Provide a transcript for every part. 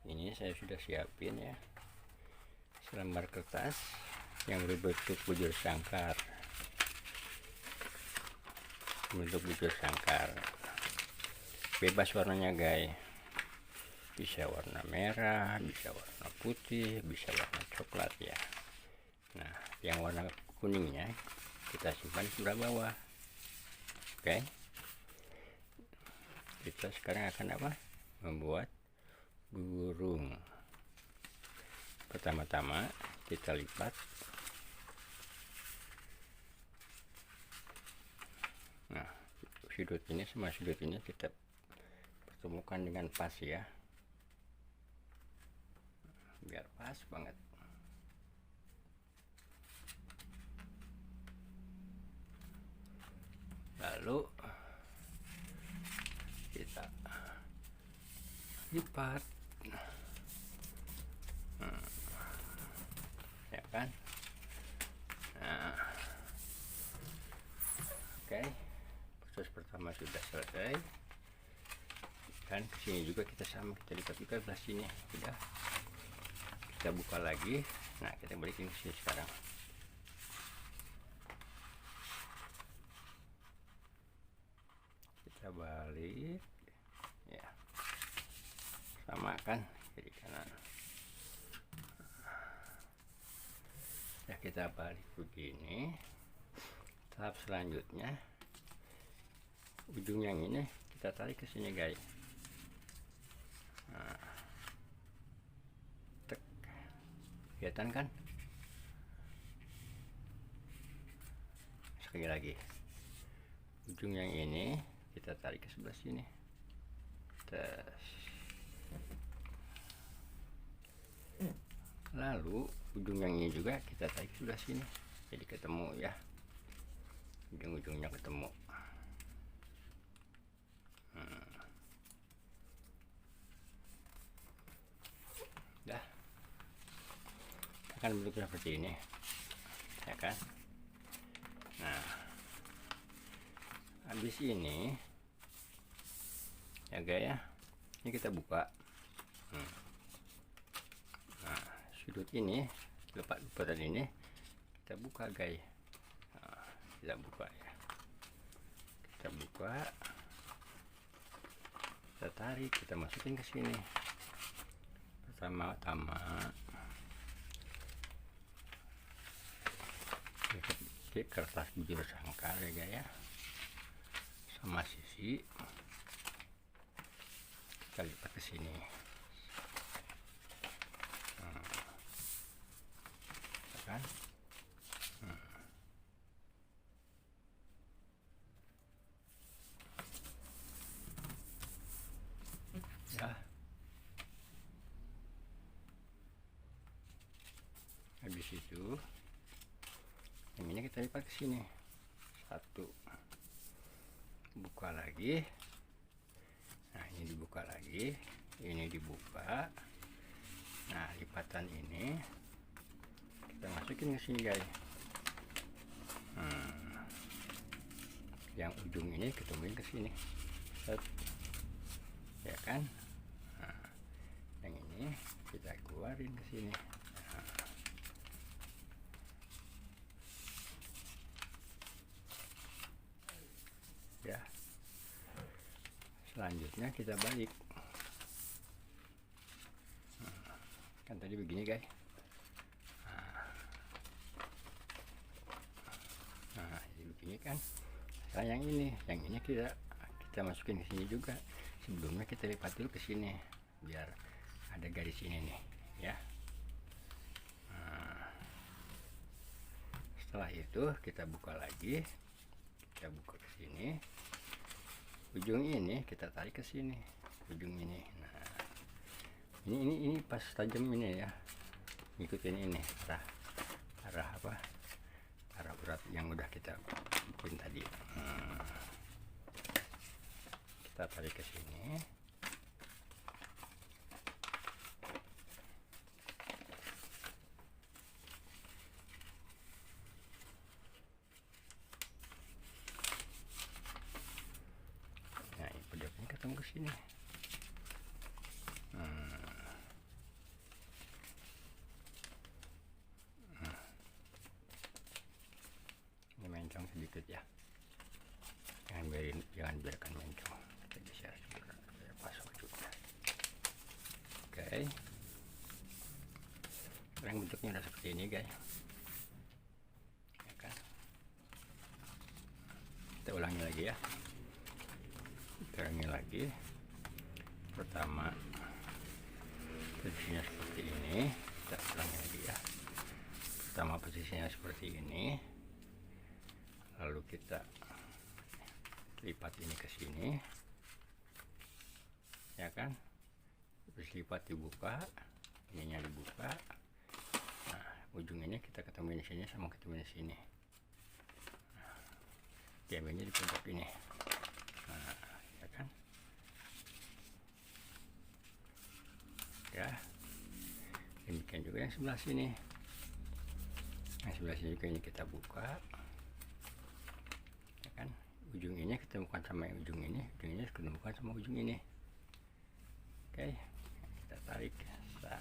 Ini saya sudah siapin ya, selembar kertas yang berbentuk bujur sangkar. Bebas warnanya guys, bisa warna merah, bisa warna putih, bisa warna coklat ya. Nah, yang warna kuningnya kita simpan sebelah bawah. Oke, kita sekarang akan apa? Membuat burung. Pertama-tama kita lipat. Nah, sudut ini sama sudut ini kita pertemukan dengan pas ya, biar pas banget. Lalu kita lipat, ya kan? Nah, oke, proses pertama sudah selesai. Dan kesini juga kita sama, kita lipat juga belah sini. Udah, kita buka lagi. Nah, kita balikin ke sini sekarang. Kita balik ya, sama kan, kiri kanan ya. Kita balik begini. Tahap selanjutnya, ujung yang ini kita tarik ke sini guys. Nah, tek, kelihatan kan? Sekali lagi, ujung yang ini kita tarik ke sebelah sini. Tes. Lalu ujung yang ini juga kita tarik ke sebelah sini, jadi ketemu ya, ujung-ujungnya ketemu. Dah, akan bentuknya seperti ini ya kan. Nah, habis ini ya guys ya, ini kita buka. Nah, sudut ini, lipatan ini kita buka guys. Nah, kita buka ya, kita buka, kita tarik, kita masukin ke sini. Pertama-tama kita kertas bujur sangkar ya guys ya, sama sisi kita lipat ke sini. Kan? Ya, habis itu yang ini kita lipat ke sini. Satu, buka lagi. Nah, ini dibuka lagi, ini dibuka. Nah, lipatan ini kita masukin ke sini guys. Yang ujung ini ketemuin ke sini. Set. Ya kan? Nah, yang ini kita keluarin ke sini. Nah. Ya, selanjutnya kita balik. Kan tadi begini guys. Nah, jadi begini kan. Sekarang yang ini kita masukin ke sini juga. Sebelumnya kita lipat dulu ke sini biar ada garis ini nih ya. Nah, setelah itu kita buka lagi, kita buka ke sini. Ujung ini kita tarik ke sini, ujung ini. Nah, ini pas tajam ini ya, ngikutin ini arah apa, arah urat yang udah kita bikin tadi. Kita tarik ke sini. Nah, ini pedangnya ketemu ke sini. Oke, sekarang bentuknya udah seperti ini guys, ya kan? Kita ulangi lagi ya, kita ulangi lagi. Pertama posisinya seperti ini, kita ulangi lagi ya. Pertama posisinya seperti ini, lalu kita lipat ini ke sini, ya kan? Terus lipat, dibuka, ininya dibuka. Nah, ujung ini kita ketemu di sini sama ketemu di sini. Nah, diambilnya di pojok ini. Nah, ya kan? Ya. Demikian juga yang sebelah sini. Nah, sebelah sini juga ini kita buka. Ya kan? Ujung ini ketemukan sama ujung ini ketemukan sama ujung ini. Oke. Kita tarik, kita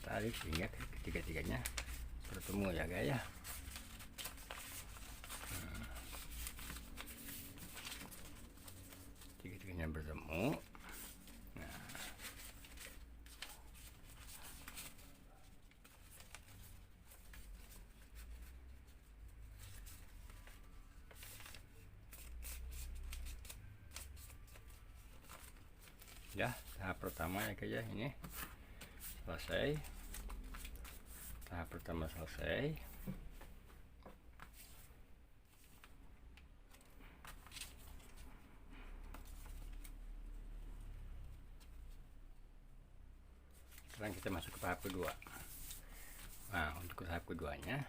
tarik sehingga ketiga-tiganya bertemu ya guys ya. Tiga-tiganya bertemu. Nah, ya, tahap pertama ya guys ya, ini selesai. Tahap pertama selesai. Sekarang kita masuk ke tahap kedua. Nah, untuk tahap keduanya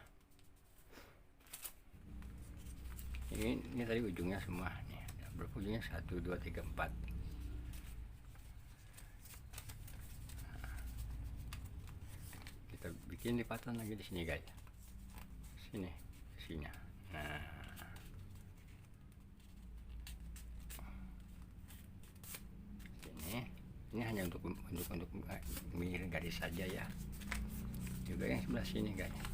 ini tadi ujungnya semua nih, berujungnya 1 2 3 4. Kita bikin lipatan lagi di sini guys, sini sisinya. Nah, ini hanya untuk mengiring garis saja ya. Juga yang sebelah sini guys. Nah,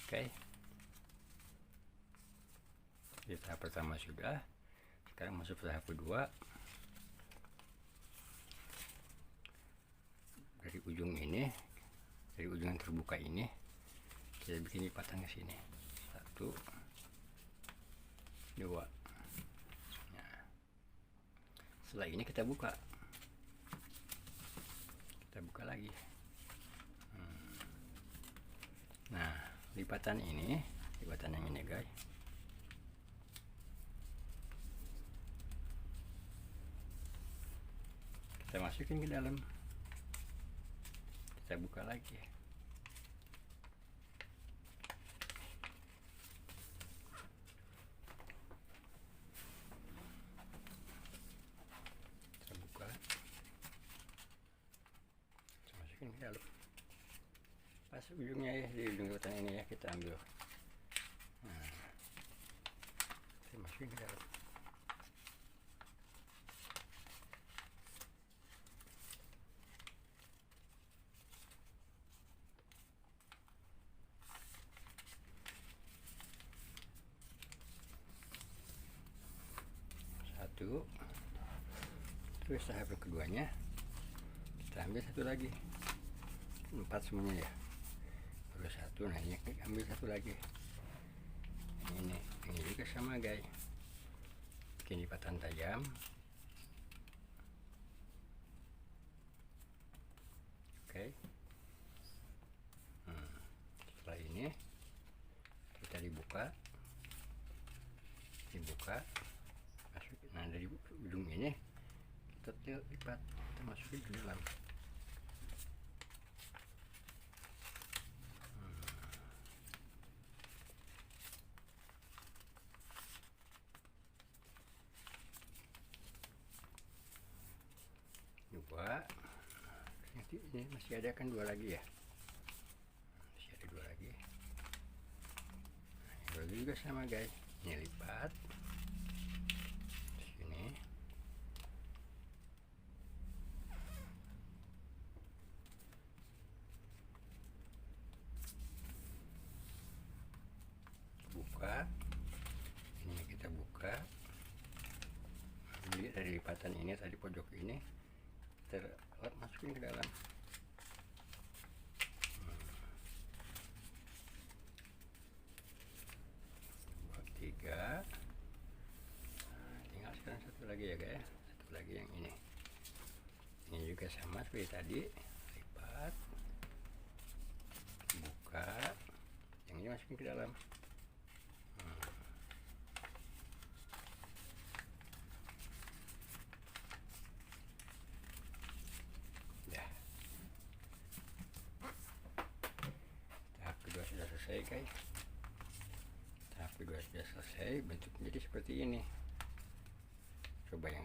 oke. Di tahap pertama sudah, sekarang masuk tahap kedua. Dari ujung ini, dari ujung yang terbuka ini, kita bikin lipatan ke sini. 1 2. Nah, setelah ini kita buka lagi. Nah, lipatan yang ini guys, kita masukin ke dalam, kita buka lagi. Kita buka, kita masukin ke dalam. Pas ujungnya ya, di ujung lipatan ini ya, kita ambil. Nah, kita masukin ke dalam. Terus tahap keduanya kita ambil satu lagi, 4 semuanya ya, baru 1. Nah, ini ambil satu lagi, ini juga sama guys, bikin lipatan tajam. Oke. Setelah ini kita dibuka, masuk. Nah, dari ujung ini kita lipat, kita masukin ke dalam. Dua. Nanti ini masih ada kan 2 lagi ya, masih ada juga sama guys, ini lipat sini, buka, ini kita buka. Jadi dari lipatan ini tadi pojok ini kita masukin ke dalam. Tiga, tinggal sekarang satu lagi ya guys, satu lagi yang ini juga sama seperti tadi, lipat, buka, yang ini masukin ke dalam. Ya, tahap kedua sudah selesai guys. Tahap kedua sudah selesai, bentuknya jadi seperti ini. Coba yang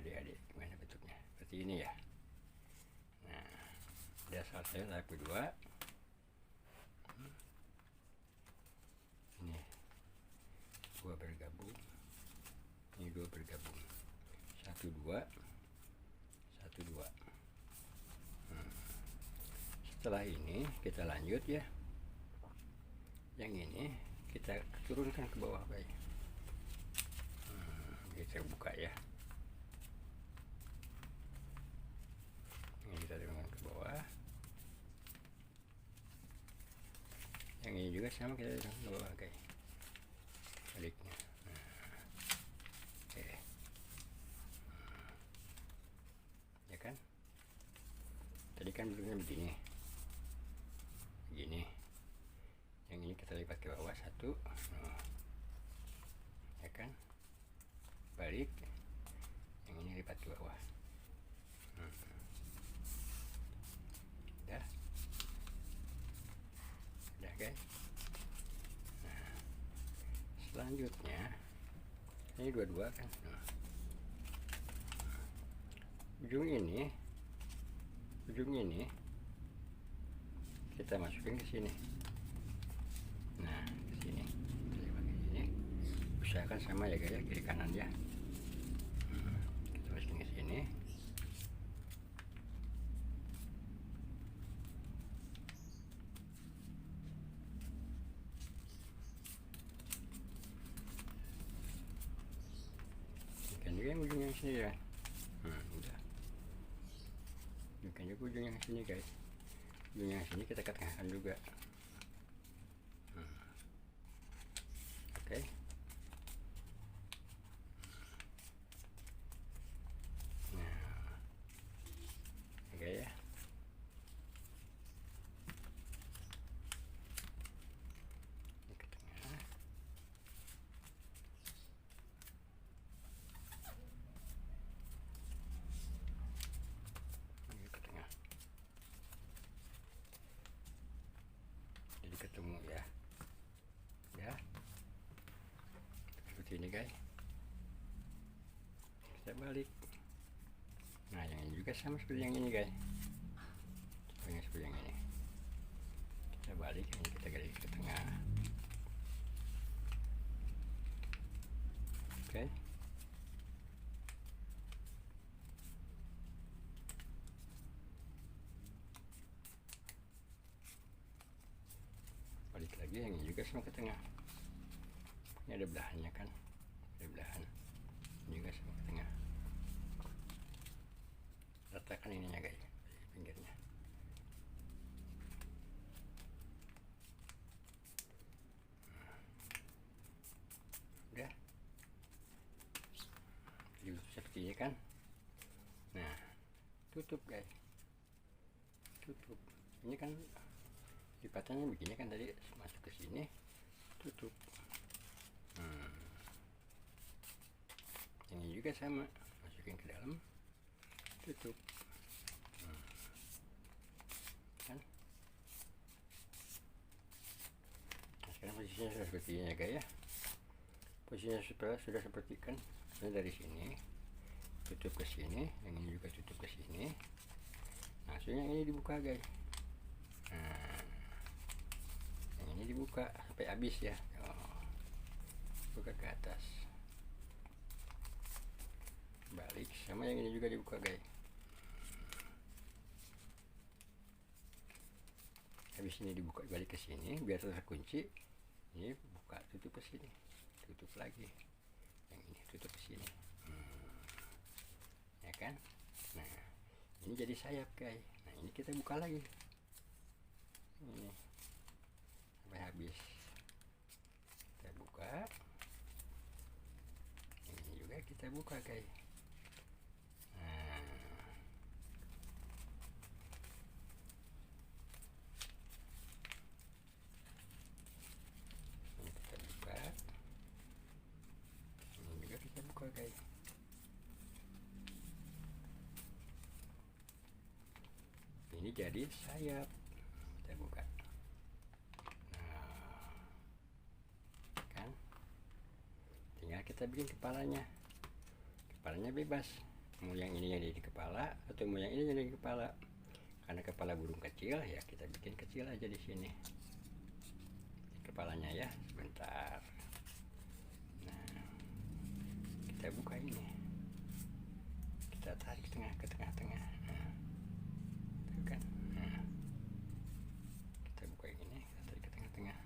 adik-adik gimana bentuknya, seperti ini ya. Nah, udah selesai tahap kedua. Ini dua bergabung, ini dua bergabung, satu dua. Setelah ini kita lanjut ya, yang ini kita turunkan ke bawah guys. Kita buka ya, ini kita turunkan ke bawah, yang ini juga sama kita turunkan ke bawah guys, baliknya. Oke. Ya kan, tadi kan bentuknya begini, yang ini kita lipat ke bawah satu, ya kan, balik, yang ini lipat ke bawah. Udah guys. Nah, selanjutnya ini dua-dua kan, ujung ini kita masukin ke sini. Nah, ke sini kita lipat ke sini, usahakan sama ya guys, kiri kanan ya. Kita masukin ke sini. Ikan juga yang ujung yang sini ya. Udah. Ikan juga ujung yang sini guys. Ujung yang sini kita tengahkan juga. Oke. Nah, oke ya. Ini ke tengah. Ini ke tengah. Jadi ketemu ya. Ya. Seperti ini guys. Kita balik. Nah, yang ini juga sama seperti yang ini guys. Seperti yang ini. Kita balik, ini kita garis ke tengah. Oke. Balik lagi, yang ini juga sama ke tengah. Ini ada belahannya kan, ada belahan, ini juga sama ke tengah. Ratakan ininya guys, pinggirnya. Udah, jadi seperti ini kan. Nah, tutup guys, tutup. Ini kan lipatannya begini kan, tadi masuk ke sini, tutup. Ini juga sama, masukin ke dalam, tutup. Kan? Nah, sekarang posisinya sudah seperti ini ya guys ya. Posisinya sudah seperti kan, dari sini tutup ke sini, yang ini juga tutup ke sini. Nah, hasilnya ini dibuka guys. Nah, yang ini dibuka sampai habis ya. buka ke atas, balik, sama yang ini juga dibuka guys. Habis ini dibuka balik ke sini biar terkunci. Ini buka, tutup ke sini, tutup lagi, yang ini tutup ke sini, ya kan. Nah ini jadi sayap guys. Nah ini kita buka lagi ini sampai habis, kita buka. Ini juga kita buka guys. Guys, ini jadi sayap, kita buka. Nah kan, tinggal kita bikin kepalanya. Kepalanya bebas, mau yang ini yang di kepala atau mau yang ini yang di kepala. Karena kepala burung kecil ya, kita bikin kecil aja di sini kepalanya ya. Sebentar, kita buka ini, kita tarik tengah ke tengah-tengah. Nah, tuh kan. Nah, kita buka ini, kita tarik ke tengah-tengah.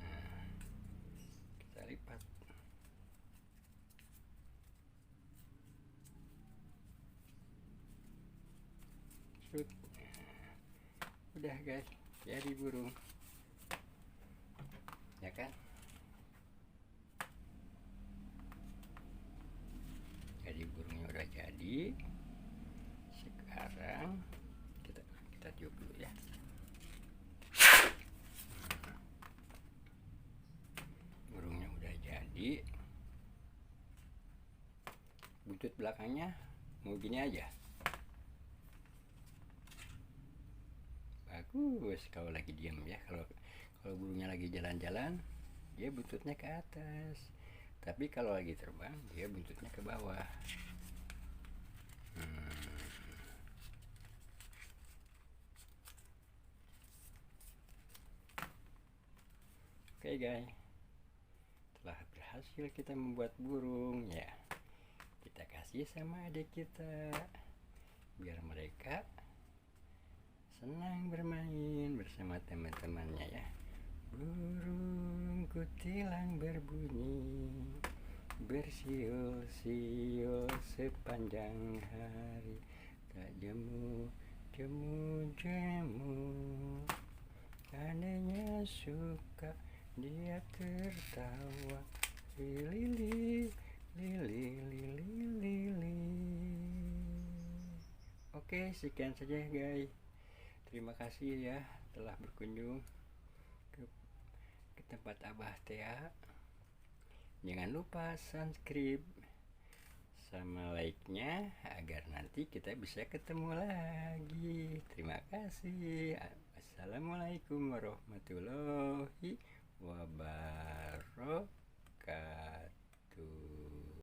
Nah, kita lipat. Shoot. Nah, udah guys, jadi burung, ya kan. Jadi burungnya udah jadi. Sekarang kita tiup dulu ya. Burungnya udah jadi. Buntut belakangnya mau gini aja, bagus kalau lagi diam ya. Kalau burungnya lagi jalan-jalan, dia buntutnya ke atas. Tapi kalau lagi terbang, dia buntutnya ke bawah. Oke guys, telah berhasil kita membuat burung ya. Kita kasih sama adik kita biar mereka senang bermain bersama teman-temannya ya. Burung kutilang berbunyi, bersiul-siul sepanjang hari, tak jemu, jemu, jemu. Adanya suka, dia tertawa, lili, lili, lili, lili. Oke, sekian saja guys. Terima kasih ya telah berkunjung ke tempat Abah Tea. Jangan lupa subscribe sama like-nya agar nanti kita bisa ketemu lagi. Terima kasih. Assalamualaikum warahmatullahi wabarakatuh.